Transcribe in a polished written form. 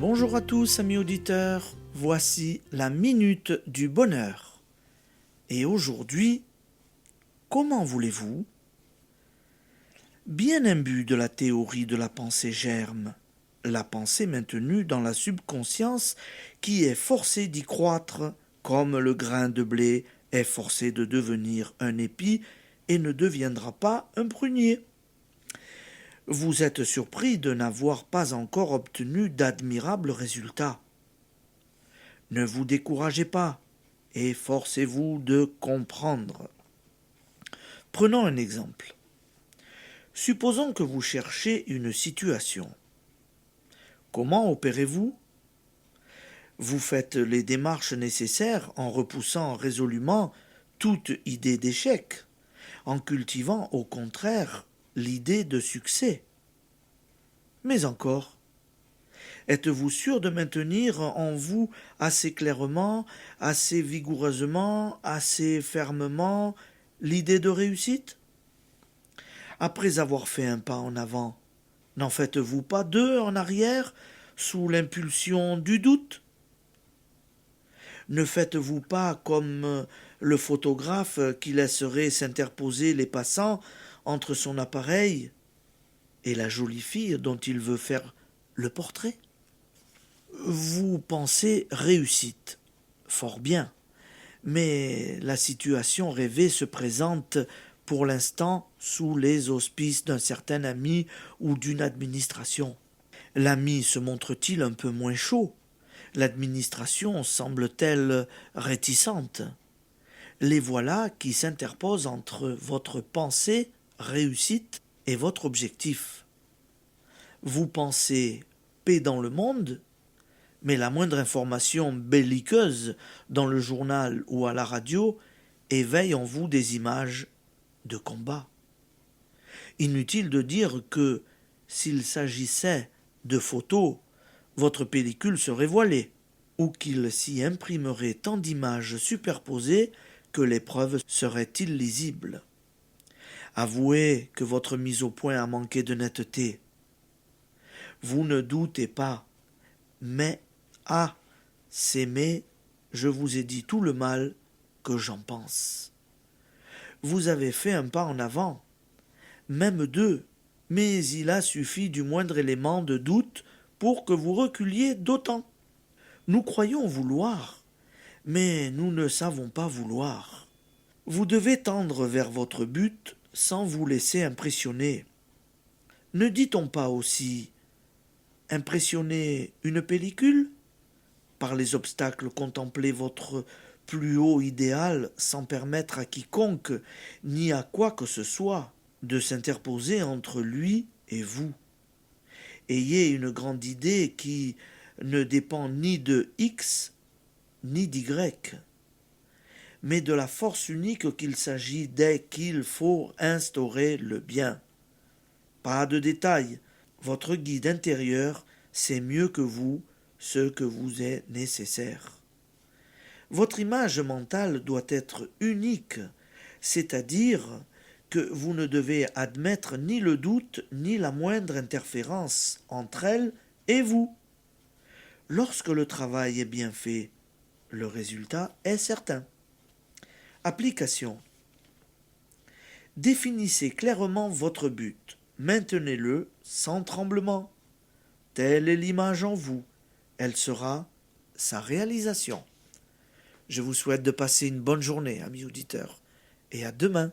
Bonjour à tous amis auditeurs, voici la minute du bonheur. Et aujourd'hui, comment voulez-vous? Bien imbu de la théorie de la pensée germe, la pensée maintenue dans la subconscience qui est forcée d'y croître comme le grain de blé est forcé de devenir un épi et ne deviendra pas un prunier. Vous êtes surpris de n'avoir pas encore obtenu d'admirables résultats. Ne vous découragez pas et forcez-vous de comprendre. Prenons un exemple. Supposons que vous cherchez une situation. Comment opérez-vous? Vous faites les démarches nécessaires en repoussant résolument toute idée d'échec, en cultivant au contraire l'idée de succès. Mais encore, êtes-vous sûr de maintenir en vous assez clairement, assez vigoureusement, assez fermement l'idée de réussite? Après avoir fait un pas en avant, n'en faites-vous pas deux en arrière sous l'impulsion du doute? Ne faites-vous pas comme le photographe qui laisserait s'interposer les passants entre son appareil et la jolie fille dont il veut faire le portrait? Vous pensez réussite. Fort bien. Mais la situation rêvée se présente pour l'instant sous les auspices d'un certain ami ou d'une administration. L'ami se montre-t-il un peu moins chaud? L'administration semble-t-elle réticente? Les voilà qui s'interposent entre votre pensée réussite et votre objectif. Vous pensez paix dans le monde, mais la moindre information belliqueuse dans le journal ou à la radio éveille en vous des images de combat. Inutile de dire que, s'il s'agissait de photos, votre pellicule serait voilée, ou qu'il s'y imprimerait tant d'images superposées que l'épreuve serait illisible. Avouez que votre mise au point a manqué de netteté. Vous ne doutez pas, mais s'aimer, je vous ai dit tout le mal que j'en pense. Vous avez fait un pas en avant, même deux, mais il a suffi du moindre élément de doute pour que vous reculiez d'autant. Nous croyons vouloir, mais nous ne savons pas vouloir. Vous devez tendre vers votre but sans vous laisser impressionner. Ne dit-on pas aussi impressionner une pellicule? Par les obstacles, contemplez votre plus haut idéal sans permettre à quiconque ni à quoi que ce soit de s'interposer entre lui et vous. Ayez une grande idée qui ne dépend ni de X ni d'Y, mais de la force unique qu'il s'agit dès qu'il faut instaurer le bien. Pas de détails, votre guide intérieur sait mieux que vous ce que vous est nécessaire. Votre image mentale doit être unique, c'est-à-dire que vous ne devez admettre ni le doute ni la moindre interférence entre elle et vous. Lorsque le travail est bien fait, le résultat est certain. Application. Définissez clairement votre but. Maintenez-le sans tremblement. Telle est l'image en vous. Elle sera sa réalisation. Je vous souhaite de passer une bonne journée, amis auditeurs, et à demain.